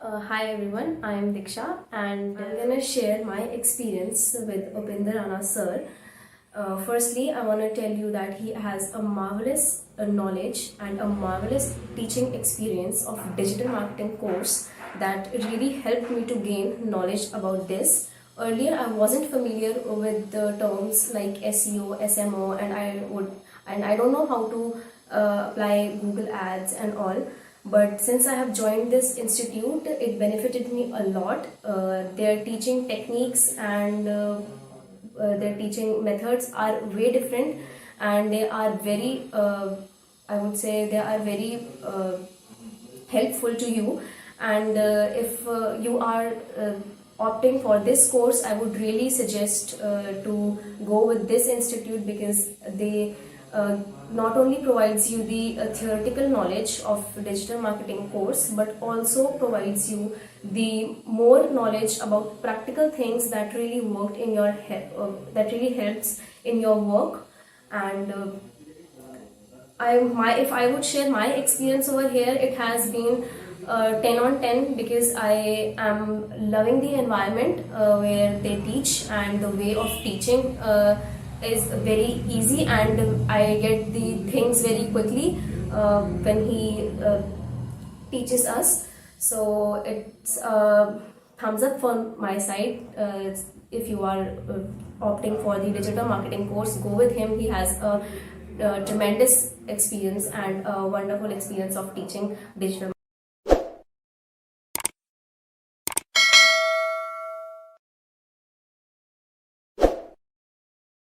Hi everyone, I am Diksha and I'm gonna share my experience with Upendra Rana sir. Firstly, I want to tell you that he has a marvelous knowledge and a marvelous teaching experience of digital marketing course that really helped me to gain knowledge about this. Earlier, I wasn't familiar with the terms like SEO, SMO, and I don't know how to apply Google Ads and all. But since I have joined this institute, it benefited me a lot. Their teaching techniques and their teaching methods are way different, and they are very, I would say, they are very helpful to you. And if you are opting for this course, I would really suggest to go with this institute because they not only provides you the theoretical knowledge of digital marketing course, but also provides you the more knowledge about practical things that really worked in your that really helps in your work. And if I would share my experience over here, it has been 10 on 10 because I am loving the environment where they teach, and the way of teaching is very easy, and I get the things very quickly when he teaches us. So it's thumbs up from my side. If you are opting for the digital marketing course, go with him. He has a tremendous experience and a wonderful experience of teaching digital